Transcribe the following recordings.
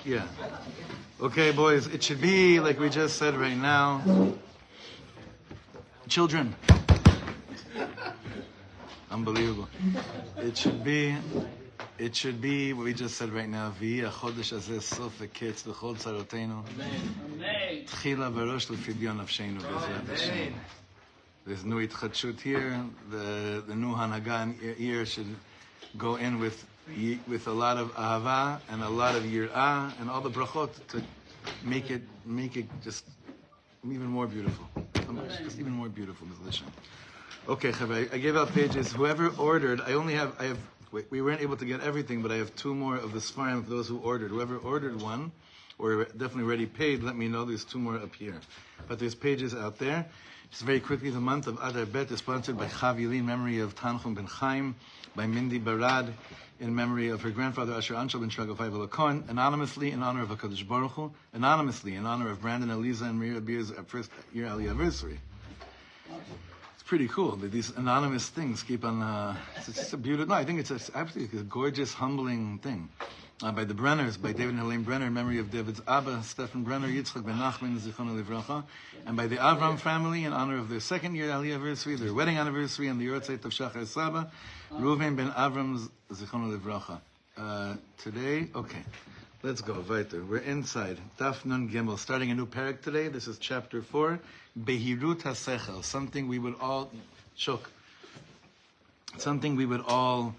Yeah. Okay, boys, it should be like we just said right now. Children. Unbelievable. It should be what we just said right now. V'yi hachodesh hazeh sof v'ketz l'chol tzaroteinu. Tchila v'rosh l'fidyon nafsheinu b'ezrat Hashem. There's new itchadshut here. The new hanaga here should go in with a lot of ahava and a lot of yirah and all the brachot to make it just even more beautiful. Just even more beautiful. Okay, Chavay, I gave out pages. Whoever ordered, we weren't able to get everything, but I have two more of the Sfarim for those who ordered. Whoever ordered one, or definitely already paid, let me know. There's two more up here. But there's pages out there. Just very quickly, the month of Adar Bet is sponsored by Chavili in memory of Tanchum ben Chaim, by Mindy Barad, in memory of her grandfather Asher Anshel ben Shragovai Velakon, anonymously in honor of HaKadosh Baruch Hu, anonymously in honor of Brandon, Eliza, and Maria Beer's first year Aliyah anniversary. It's pretty cool that these anonymous things keep on. It's just a beautiful. No, I think it's absolutely a gorgeous, humbling thing. By the Brenners, by David and Helene Brenner, in memory of David's Abba, Stephen Brenner, Yitzchak ben Nachman, Zichrono Livracha, and by the Avram family, in honor of their second year Aliyah anniversary, their wedding anniversary, and the Yortzeit of Shachar Saba, Reuven ben Avram, Zichrono Livracha. Today, okay, let's go, weiter. We're inside, Daf Nun Gimel, starting a new parak today. This is chapter 4, Behirut HaSechel, something we would all, something we would all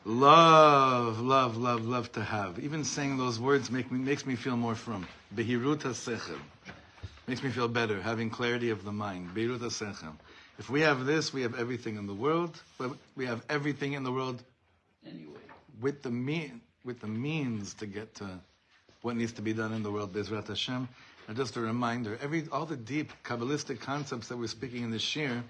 love to have. Even saying those words makes me feel more from. Behirut HaSechel. Makes me feel better, having clarity of the mind. Behirut HaSechel. If we have this, we have everything in the world. But we have everything in the world anyway. With the means to get to what needs to be done in the world. Bezrat Hashem. And just a reminder, all the deep Kabbalistic concepts that we're speaking in this shir,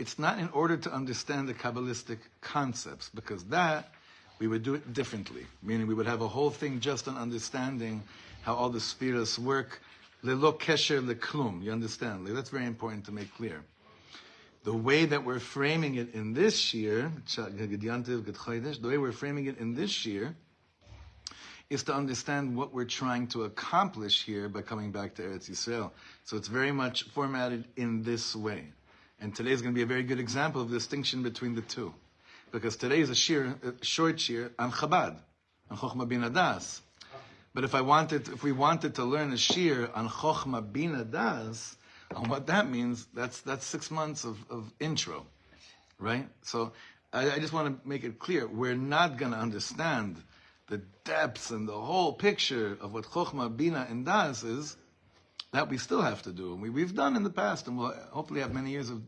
it's not in order to understand the Kabbalistic concepts, because that, we would do it differently. Meaning we would have a whole thing just on understanding how all the spheres work. Lelo kesher leklum, you understand? That's very important to make clear. The way that we're framing it in this shir, is to understand what we're trying to accomplish here by coming back to Eretz Yisrael. So it's very much formatted in this way. And today is going to be a very good example of the distinction between the two. Because today is a short shir on Chabad, on Chochmah Bin Adas. But if we wanted to learn a shir on Chochmah Bin Adas, on what that means, that's 6 months of intro, right? So I just want to make it clear, we're not going to understand the depths and the whole picture of what Chochmah Bina and Das is. That we still have to do. We've done in the past, and we'll hopefully have many years of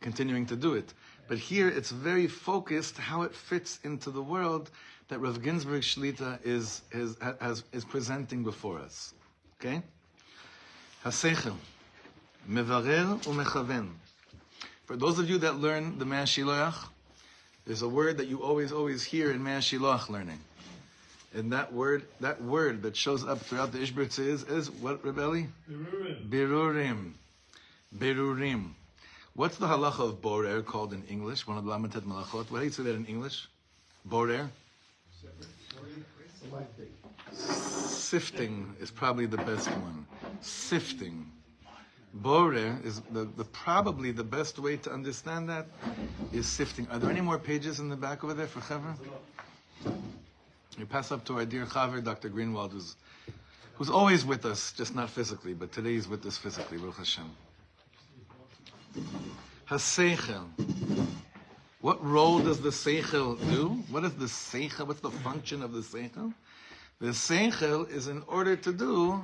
continuing to do it. But here it's very focused how it fits into the world that Rav Ginsburg Shlita is presenting before us. Okay? Hasechel. Mevarer umechaven. For those of you that learn the Mea Shiloach, there's a word that you always hear in Mea Shiloach learning. And that word that shows up throughout the Ishbitz is what, Rebelli? Berurim. What's the halacha of borer called in English? One of the Lamatet Malachot. What do you say that in English? Borer? Sifting is probably the best one. Sifting. Borer is probably the best way to understand that is sifting. Are there any more pages in the back over there for Chaver? We pass up to our dear Chaver, Dr. Greenwald, who's always with us, just not physically, but today he's with us physically, Baruch Hashem. HaSeichel. What role does the Seichel do? What is the Seichel? What's the function of the Seichel? The Seichel is in order to do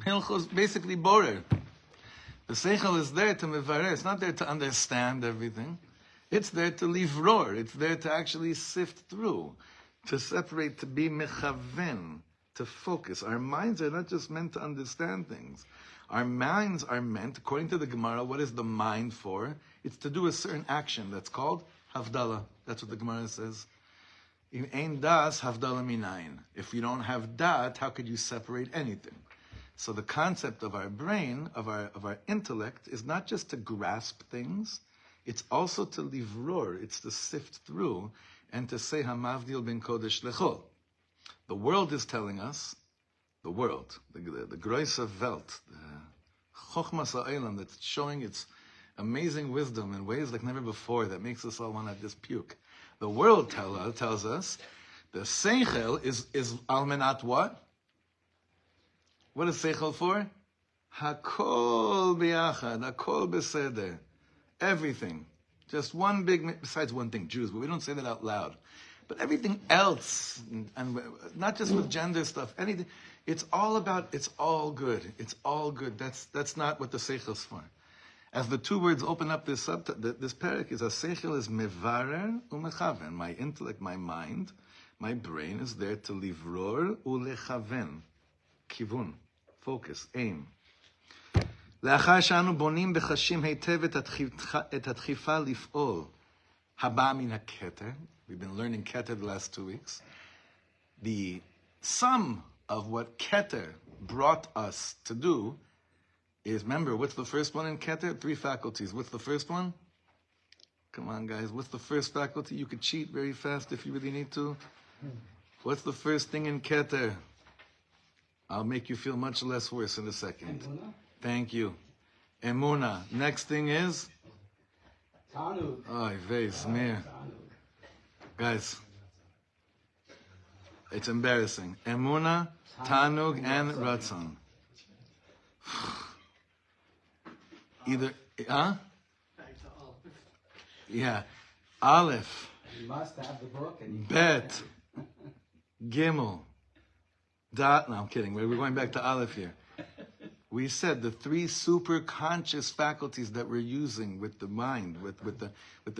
Hilchos, basically Borer. The Seichel is there to mevarer. It's not there to understand everything. It's there to livror. It's there to actually sift through, to separate, to be mechaven, to focus. Our minds are not just meant to understand things. Our minds are meant, according to the Gemara, what is the mind for? It's to do a certain action that's called havdalah. That's what the Gemara says. In ein das, havdalah minayin. If you don't have dat, how could you separate anything? So the concept of our brain, of our intellect, is not just to grasp things, it's also to livror, it's to sift through, and to say hamavdil ben kodesh lechol. The world is telling us, the world, the Größe Welt, the Chochmas Ha'olam, that's showing its amazing wisdom in ways like never before that makes us all want to just puke. The world tells us the Seichel is almenat what? What is Seichel for? Hakol biachad, hakol beseder. Everything. Just one big, besides one thing, Jews, but we don't say that out loud. But everything else, and not just with gender stuff, anything, it's all about, it's all good. It's all good. That's not what the Seichel is for. As the two words open up this parak, is a Seichel is mevarer umechaven. My intellect, my mind, my brain is there to livror ulechaven. Kivun. Focus. Aim. לאחר שאנו בונים בחשים היטב את הדחיפה לפעול, הבא מן הכתר, we've been learning Keter the last 2 weeks, the sum of what Keter brought us to do is, remember, what's the first one in Keter? 3 faculties. What's the first one? Come on, guys. What's the first faculty? You could cheat very fast if you really need to. What's the first thing in Keter? I'll make you feel much less worse in a second. Thank you. Emuna. Next thing is? Tanug. Oh, Veizmir. Guys, it's embarrassing. Emuna, Tanug, and Ratzon. Either, huh? Yeah. Aleph. You must have the book. Bet. Gimel. Dot. No, I'm kidding. We're going back to Aleph here. We said the 3 super conscious faculties that we're using with the mind, with the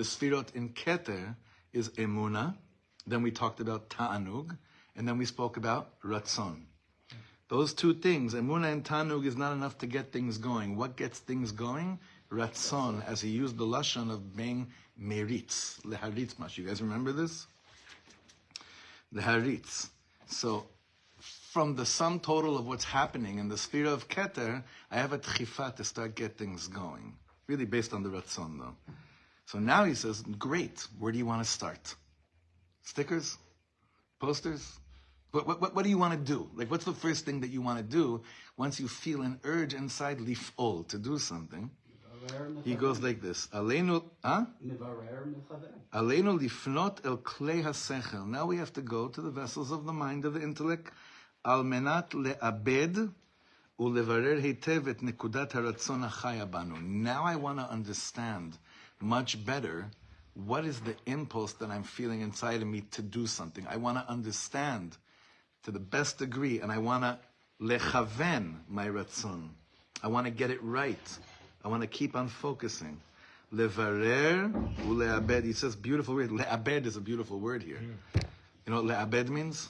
sfirot in Keter, is emuna. Then we talked about ta'anug, and then we spoke about ratzon. Those 2 things, emuna and ta'anug, is not enough to get things going. What gets things going? Ratzon, as he used the lashon of being meritz, leharitz mash. You guys remember this? Leharitz. So, from the sum total of what's happening in the sphere of Keter, I have a tchifa to start get things going. Really based on the Ratzon, though. So now he says, great, where do you want to start? Stickers? Posters? What do you want to do? Like, what's the first thing that you want to do once you feel an urge inside lif'ol, to do something? He goes like this. Aleinu lifnot el klei hasechel. Now we have to go to the vessels of the mind, of the intellect. Al menat le'abed ulevarer heitev et nekudat haratzon hachaya banu. Now I want to understand much better what is the impulse that I'm feeling inside of me to do something. I want to understand to the best degree, and I want to lechaven my ratzon. I want to get it right. I want to keep on focusing. Levarer ule'abed. He says beautiful word. Le'abed is a beautiful word here. You know what le'abed means?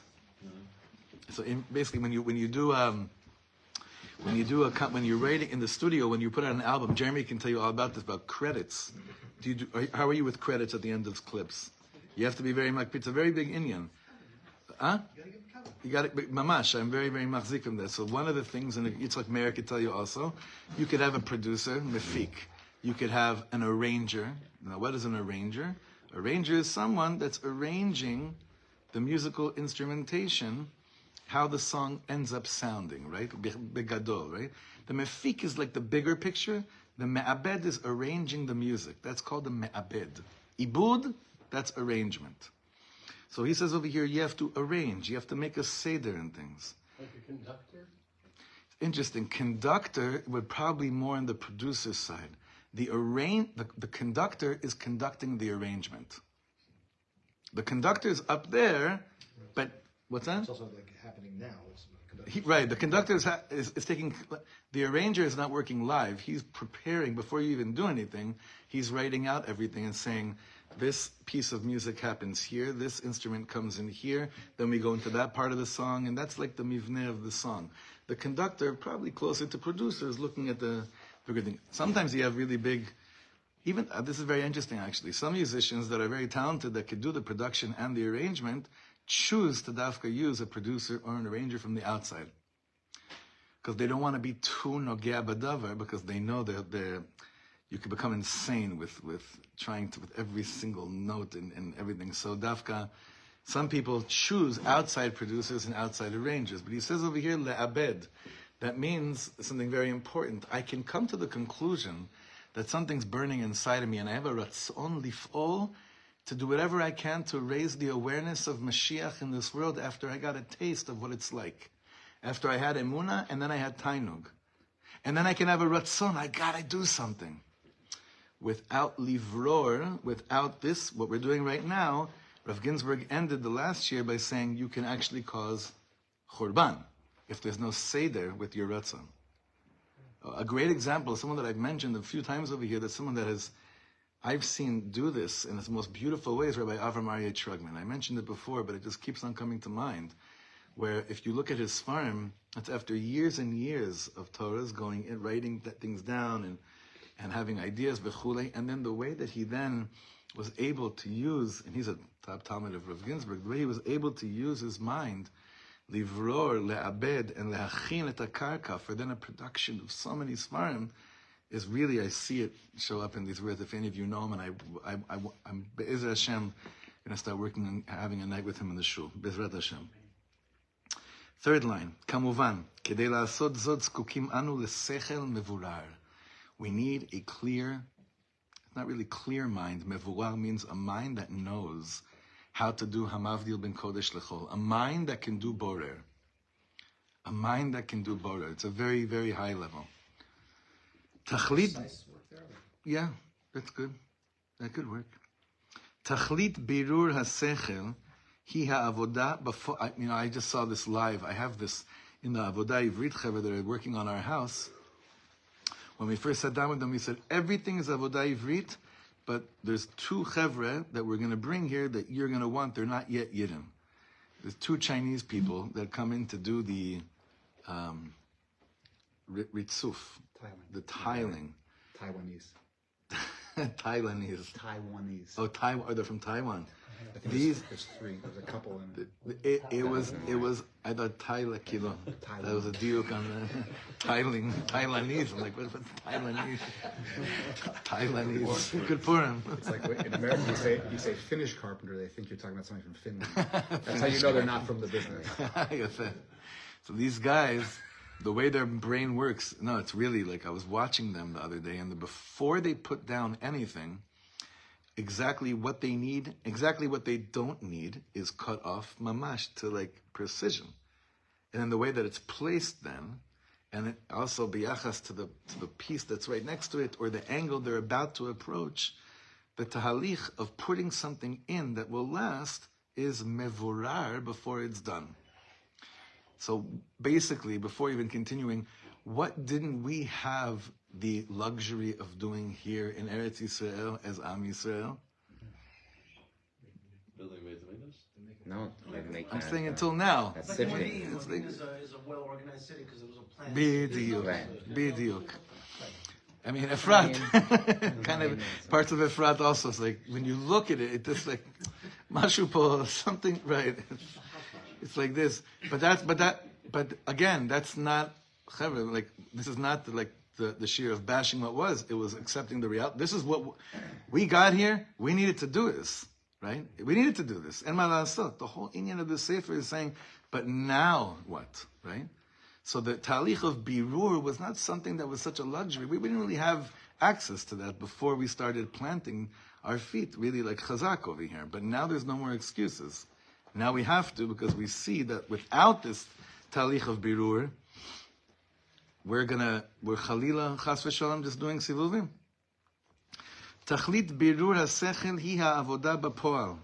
So basically, when you're writing in the studio, when you put out an album, Jeremy can tell you all about this, about credits. How are you with credits at the end of clips? You have to be very much. It's a very big Indian. Huh? You got it, mamash. I'm very, very machzik from that. So one of the things, and it's like Mary could tell you also, you could have a producer, mefik. You could have an arranger. Now, what is an arranger? Arranger is someone that's arranging the musical instrumentation, how the song ends up sounding, right? Begadol, right? The mefik is like the bigger picture. The me'abed is arranging the music. That's called the me'abed. Ibud, that's arrangement. So he says over here, you have to arrange. You have to make a seder and things. Like a conductor? Interesting. Conductor would probably more on the producer's side. The conductor is conducting the arrangement. The conductor is up there, but what's that? It's also like happening now. Right, the conductor is taking, the arranger is not working live. He's preparing, before you even do anything, he's writing out everything and saying, this piece of music happens here, this instrument comes in here, then we go into that part of the song, and that's like the mivneh of the song. The conductor, probably closer to producers, looking at the bigger thing. Sometimes you have really big, even, this is very interesting actually, some musicians that are very talented that could do the production and the arrangement, choose to dafka use a producer or an arranger from the outside. Because they don't want to be too nogea badavar, because they know that you could become insane with trying to, with every single note and everything. So dafka, Some people choose outside producers and outside arrangers. But he says over here, le'abed. That means something very important. I can come to the conclusion that something's burning inside of me, and I have a ratzon lif'ol to do whatever I can to raise the awareness of Mashiach in this world after I got a taste of what it's like. After I had emunah, and then I had tainug. And then I can have a ratzon, I gotta do something. Without livror, without this, what we're doing right now, Rav Ginsburg ended the last year by saying you can actually cause churban if there's no seder with your ratzon. A great example is someone that I've mentioned a few times over here, that's someone that I've seen do this in its most beautiful ways, Rabbi Avram Aryeh Trugman. I mentioned it before, but it just keeps on coming to mind, where if you look at his farm, it's after years and years of Torahs going and writing things down and having ideas, v'chulei, and then the way that he then was able to use, and he's a top Talmud of Rav Ginsburg, the way he was able to use his mind, livror, le'abed, and le'achin et akarka, for then a production of so many svarim, is really, I see it show up in these words. If any of you know him, and I'm Be'ezrat Hashem, going to start working and having a night with him in the shul. Be'ezrat Hashem. Third line, kamuvan, kedei la'asod zod zkukim anu lesechel mevurar. We need a clear, not really clear mind. Mevurar means a mind that knows how to do hamavdil ben kodesh lechol. A mind that can do borer. A mind that can do borer. It's a very, very high level. Tachlit, yeah, that's good. That could work. Tachlit birur hasechel hi ha'avoda before. I just saw this live. I have this in the Avodah Ivrit Chaver that are working on our house. When we first sat down with them, we said everything is Avodah Ivrit, but there's two chevre that we're going to bring here that you're going to want. They're not yet Yidden. There's two Chinese people that come in to do the ritzuf. The tiling. Taiwanese. Taiwanese. Oh, Taiwan. Oh, they're from Taiwan. I think there's three. There's a couple in it. It was. I thought Taila Kilo. That was a diuk on the tiling. Taiwanese. I'm like, what's Taiwanese? Taiwanese. Good for him. It's like in America you say Finnish carpenter. They think you're talking about somebody from Finland. That's how you know they're not from the business. So these guys, the way their brain works, no, it's really like I was watching them the other day, and before they put down anything, exactly what they need, exactly what they don't need is cut off mamash to like precision. And then the way that it's placed then, and it also biyachas to the piece that's right next to it, or the angle they're about to approach, the tahalich of putting something in that will last is mevurar before it's done. So basically, before even continuing, what didn't we have the luxury of doing here in Eretz Yisrael as Am Yisrael? Building Beit Hamikdash? No, I'm saying until now. That's sifting. Medina is a well-organized city because it was a plan. B'diuk. I mean, Efrat, kind of parts of Efrat also. It's like when you look at it, it's just like mashu po, something right. It's like this, but again, that's not like this is not the sheer of bashing what was. It was accepting the reality. This is what we got here. We needed to do this, right? We needed to do this. And malasot, the whole inyan of the sefer is saying, but now what, right? So the talich of birur was not something that was such a luxury. We didn't really have access to that before we started planting our feet, really like chazak over here. But now there's no more excuses. Now we have to, because we see that without this talich of birur, we're chalila chas v'shalom just doing sivuvim. Tachlit birur hasechel hi ha'avoda b'poal.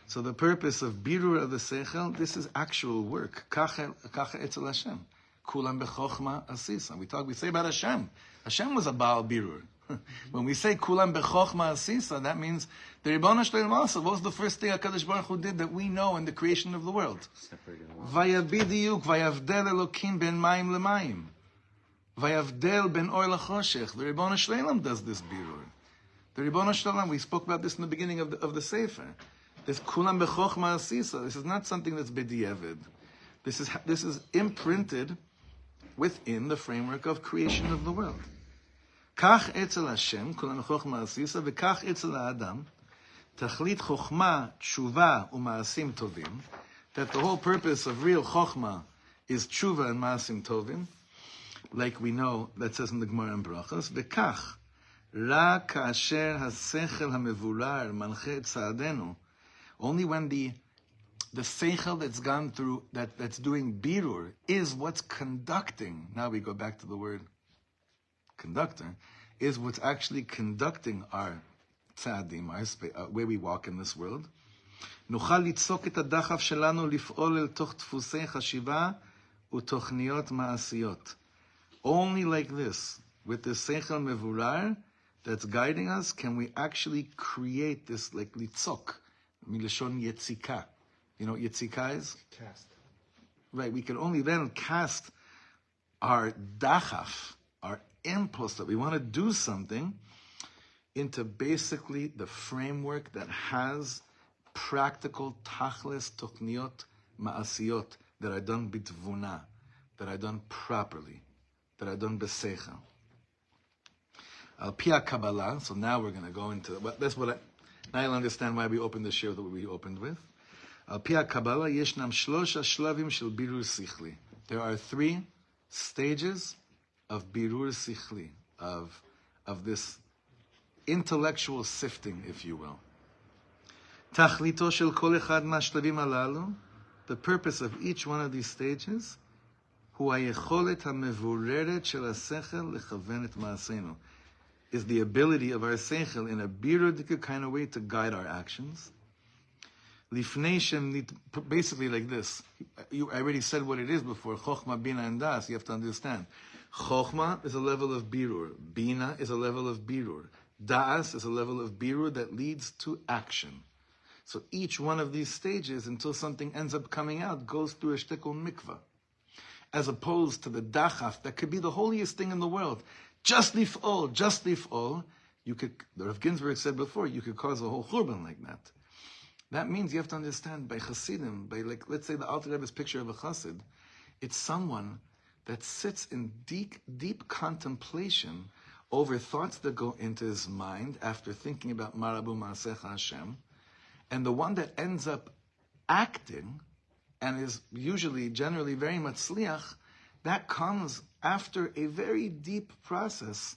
So the purpose of birur of the sechel, this is actual work. Kacha etzel Hashem. Kulam b'chochma asisa. We say about Hashem. Hashem was a Baal birur. When we say kulam b'chochma asisa, that means the Ribbon Shalom also. What was the first thing HaKadosh Baruch Hu did that we know in the creation of the world? Vayabidiyuk, vayavdel elokim ben mayim lemayim. Vayavdel ben or lachoshech. The Ribbon Shalom does this birur. The Ribbon Shalom, we spoke about this in the beginning of the Sefer. This kulam b'chochma asisa. This is not something that's b'diavad. This is imprinted within the framework of creation of the world. Kach etzel Hashem, kulam b'chochma asisa, v'kach etzel ha'adam. Tachlit chokhmah, tshuva, u'ma'asim tovim, that the whole purpose of real chokhmah is tshuva and ma'asim tovim, like we know, that says in the Gemara and Brachos, v'kach, ra ka'asher ha'sechel ha'mevurar manche et tza'adenu, only when the seichel that's gone through, that's doing birur, is what's conducting, now we go back to the word conductor, is what's actually conducting our tza'adim, where we walk in this world. נוכל ליצוק את הדחף שלנו לפעול אל תוך דפוסי חשיבה ותוכניות מעשיות. Only like this, with the seichel mevurar that's guiding us, can we actually create this, like litzok, milashon yetzika. You know what yetzika is? Cast. Right, we can only then cast our dachaf, our impulse that we want to do something, into basically the framework that has practical tachlis tokniot ma'asiyot that are done bitvuna, that are done properly, that are done b'seichel. Al pi Kabbalah. So now we're going to go into now you'll understand why we opened the shir that we opened with. Al pi Kabbalah yeshnam shlosha shlavim shel birur sichli. There are 3 stages of birur sichli, of this intellectual sifting, if you will. Tachlito shel kol echad ma'shlavim alalu. The purpose of each one of these stages, hu hayecholet hamevureret shel hasechel lechaven et ma'aseinu, is the ability of our seichel in a birudik kind of way to guide our actions. Lifnei shem, basically like this. I already said what it is before. Chokhmah, bina, and das. You have to understand. Chokhmah is a level of birur. Bina is a level of birur. Das is a level of birur that leads to action. So each one of these stages, until something ends up coming out, goes through a shtickle mikvah. As opposed to the dachaf, that could be the holiest thing in the world. Just lif'ol. You could, Rav Ginsburg said before, you could cause a whole churban like that. That means you have to understand, by Hasidim, by, like, let's say the Alter Rebbe's picture of a Chassid, it's someone that sits in deep contemplation over thoughts that go into his mind after thinking about Marabu Ma'asecha Hashem, and the one that ends up acting, and is usually, generally very much sliach, that comes after a very deep process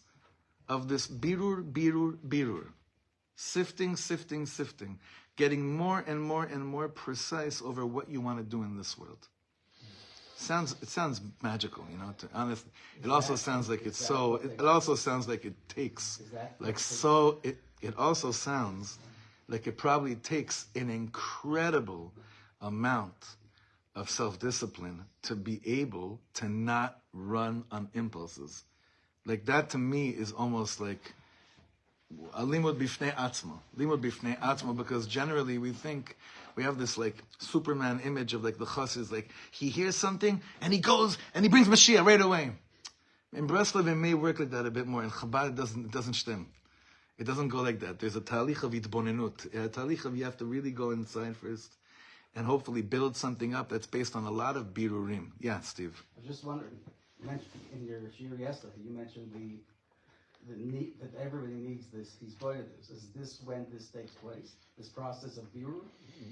of this birur. Sifting. Getting more and more precise over what you want to do in this world. It sounds magical, you know, to honest. It also sounds like it's so, it also sounds like it takes, like so, it also sounds like it probably takes an incredible amount of self-discipline to be able to not run on impulses. Like that to me is almost like a limud bifnei atzmo, because generally we think, we have this like Superman image of like the chassid, like he hears something and he goes and he brings Mashiach right away. In Breslov it may work like that a bit more. In Chabad it doesn't stem. It doesn't go like that. There's a talich of itbonenut. A talich of you have to really go inside first and hopefully build something up that's based on a lot of birurim. Yeah, Steve. I was just wondering, you mentioned in your shir yesterday, you mentioned the need that everybody needs this. He's going to this. Is this when this takes place? This process of birur?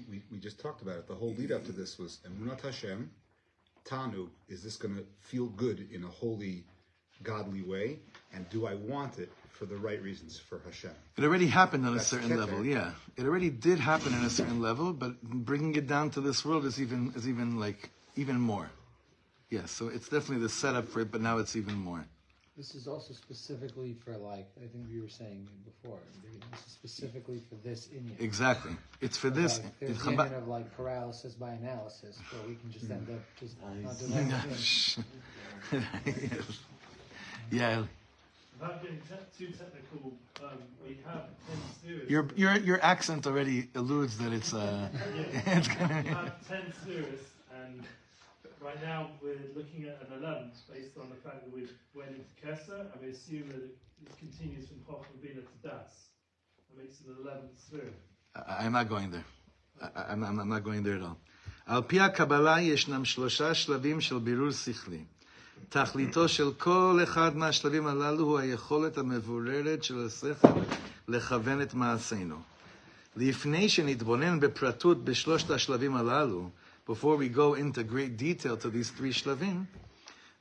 We just talked about it. The whole lead up to this was Emunat Hashem, Tanu. Is this going to feel good in a holy, godly way? And do I want it for the right reasons for Hashem? It already happened on a certain level, yeah. It already did happen on a certain level, but bringing it down to this world is even more. Yeah, so it's definitely the setup for it, but now it's even more. This is also specifically for, like, I think you were saying before, this is specifically for this inyan. Exactly. It's for this. Like, there's the inyan of, like, paralysis by analysis, where we can just end up just not doing anything. Yeah. Without getting too technical, we have 10 series. Your accent already alludes that it's it's gonna. We have 10 series, and right now we're looking at an 11th based on the fact that we went into Kesser, and we assume that it continues from Chochmah Bina to Das. That makes it an 11th series. I'm not going there. I'm not going there at all. Al pi Kabbalah yeshnam shlosha shlavim shel birur sichli. תכליתו של כל אחד מהשלבים הללו הוא היכולת המבוררת של השכל לכוון את מעשינו. לפני שנתבונן בפרטות בשלושת השלבים הללו, before we go into great detail to these three שלבים,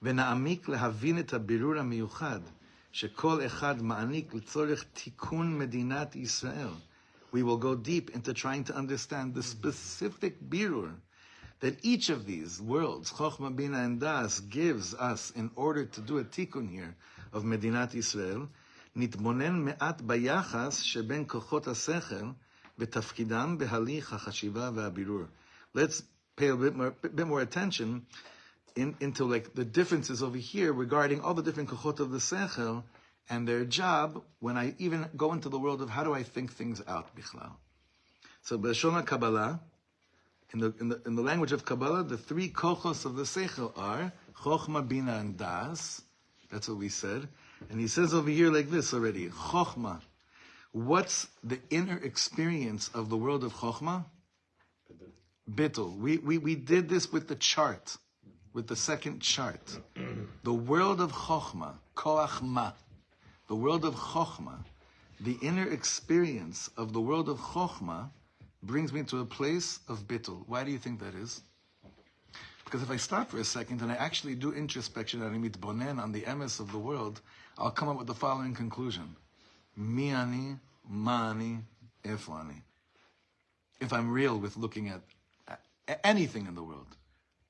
ונעמיק להבין את הבירור המיוחד שכל אחד מעניק לצורך תיקון מדינת ישראל. We will go deep into trying to understand the specific birur that each of these worlds, Chokhmah, Bina, and Das, gives us in order to do a tikkun here of Medinat Israel. נתבונן מעט ביחס שבין כוחות השכל בתפקידם בהליך החשיבה והבירור. Let's pay a bit more attention into like the differences over here regarding all the different kochot of the sechel and their job when I even go into the world of how do I think things out bichlal. So b'Lashon Kabbalah, in the language of Kabbalah, the three kochos of the sechel are Chokhmah, Bina, and Das. That's what we said. And he says over here like this already, Chokhmah. What's the inner experience of the world of Chokhmah? Bittul. We did this with the chart, with the second chart. The world of Chokhmah, Koach Ma, the world of Chokhmah, the inner experience of the world of Chokhmah brings me to a place of Bittul. Why do you think that is? Because if I stop for a second and I actually do introspection and I mitbonen on the emes of the world, I'll come up with the following conclusion. Mi ani, ma ani, efu ani. If I'm real with looking at anything in the world,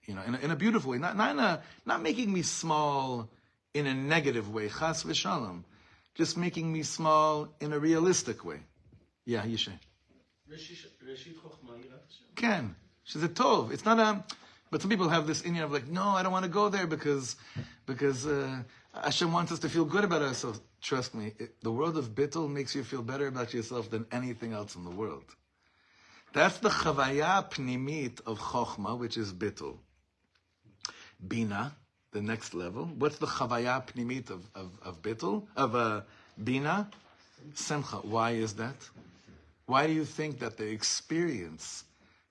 you know, in a beautiful way, not making me small in a negative way, chas v'shalom, just making me small in a realistic way. Yeah, Yishay. Ken, she's a tov. It's not a. But some people have this inyan of like, no, I don't want to go there because Hashem wants us to feel good about ourselves. Trust me, the world of Bittul makes you feel better about yourself than anything else in the world. That's the chavaya pnimit of Chokhmah, which is Bittul. Bina, the next level. What's the chavaya pnimit of Bittul, of Bina? Simcha. Why is that? Why do you think that the experience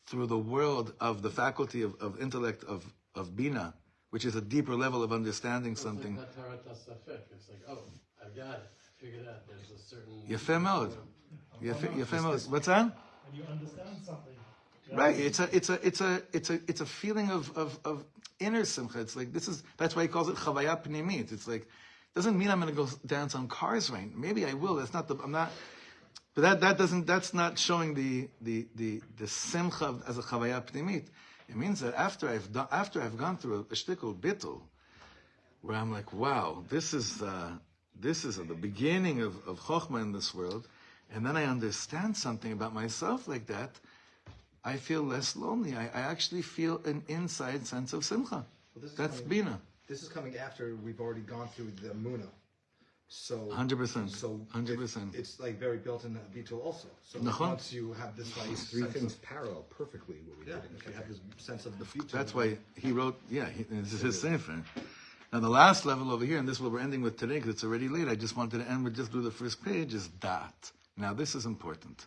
through the world of the faculty of intellect of Bina, which is a deeper level of understanding something? It's like, oh, I've got it. I figured out there's a certain... Yefeh Mod. Yefeh Mod. What's that? And you understand something. Right. It's a feeling of inner simcha. It's like that's why he calls it chavaya pnimit. It's like, doesn't mean I'm going to go dance on cars right. Maybe I will. I'm not. But that's not showing the simcha as a chavaya pnimit. It means that after I've gone through a shtickle bittul, where I'm like, wow, this is the beginning of chokhmah in this world, and then I understand something about myself like that, I feel less lonely. I actually feel an inside sense of simcha. Well, that's Bina. This is coming after we've already gone through the Muna. So 100%. So 100%. It's like very built in Bitul also. So once you have this like These three things parallel perfectly what we did. if you have this sense of the future. That's why he wrote. This is his sefer. Now the last level over here, and this is what we're ending with today because it's already late. I just wanted to end with just do the first page. Is dat. Now this is important.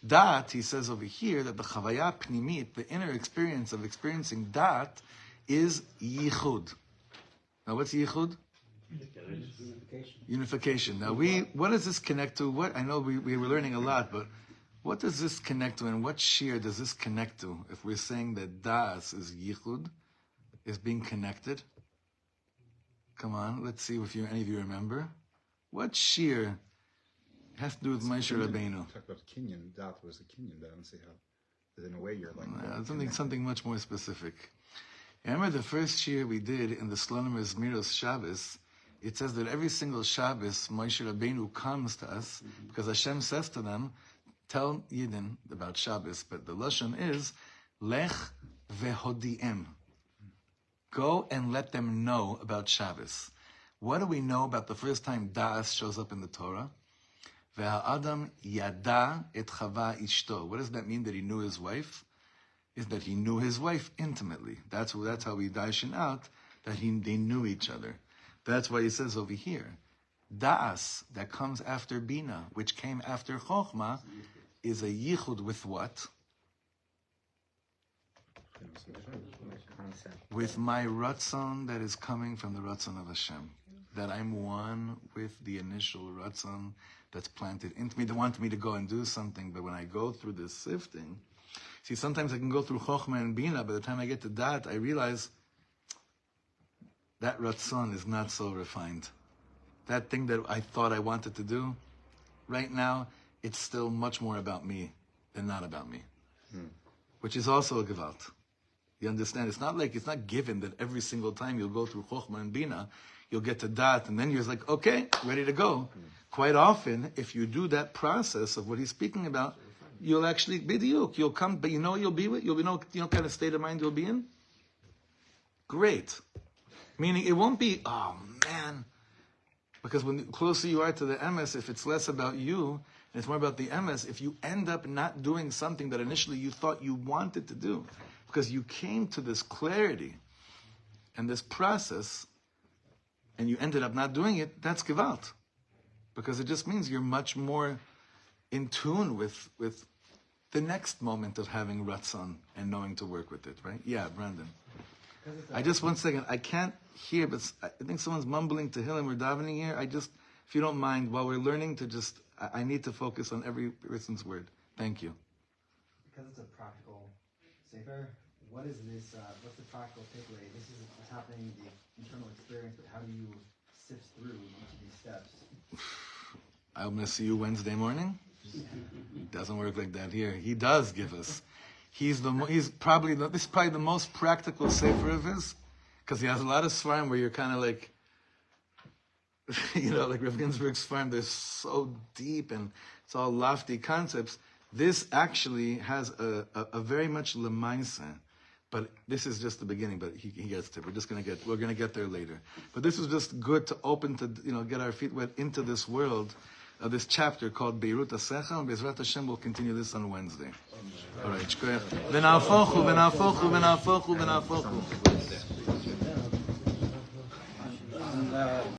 Dat, he says over here that the chavaya pnimit, the inner experience of experiencing dat, is yichud. Now what's yichud? Unification. Now what does this connect to? What I know we were learning a lot, but what does this connect to, and what shear does this connect to? If we're saying that das is yichud, is being connected. Come on, let's see if any of you remember. What shear has to do with Moshe Rabbeinu? Talk about kinyan. Dat was a kinyan. I don't see how. But in a way, you're like something much more specific. Remember the first shear we did in the Slonimer's Miros Shabbos. It says that every single Shabbos, Moshe Rabbeinu comes to us because Hashem says to them, tell Yidden about Shabbos, but the Lashon is, Lech vehodiem. Go and let them know about Shabbos. What do we know about the first time Das shows up in the Torah? Ve'ha'adam yada et chava ishto. What does that mean that he knew his wife? Is that he knew his wife intimately. That's how we darshan out that they knew each other. That's why he says over here, Das, that comes after Bina, which came after Chokhmah, is a yichud with what? With my ratzon that is coming from the ratzon of Hashem. that I'm one with the initial ratzon that's planted into me, that wants me to go and do something. But when I go through this sifting, see, sometimes I can go through chokhmah and bina. By the time I get to dat, I realize that ratzon is not so refined. That thing that I thought I wanted to do, right now, it's still much more about me than not about me. Which is also a gewalt. You understand? It's not given that every single time you'll go through chokhmah and bina, you'll get to dat, and then you're like, okay, ready to go. Quite often, if you do that process of what he's speaking about, you'll actually bidiyuk. You'll come, but you know you'll be with. You know kind of state of mind you'll be in. Great, meaning it won't be. Oh man, because when the closer you are to the emes, if it's less about you and it's more about the emes, if you end up not doing something that initially you thought you wanted to do, because you came to this clarity and this process, and you ended up not doing it, that's gewalt. Because it just means you're much more in tune with the next moment of having ratzon and knowing to work with it, right? Yeah, Brandon. I just, 1 second, I can't hear, but I think someone's mumbling to Hillel. We're davening here. If you don't mind, while we're learning to I need to focus on every person's word. Thank you. Because it's a practical sefer, what is this, what's the practical takeaway? This is what's happening, the internal experience, but how do you sift through each of these steps? I'm going to see you Wednesday morning. It doesn't work like that here. He does give us. This is probably the most practical sefer of his, because he has a lot of svarim where you're kind of like, like Rav Ginsburg's svarim. They're so deep and it's all lofty concepts. This actually has a very much lemaisa, but this is just the beginning. But he gets to it. We're gonna get there later. But this is just good to open to get our feet wet into this world. This chapter called Beirut HaSechel, and Bezrat Hashem will continue this on Wednesday. All right, shkoyach.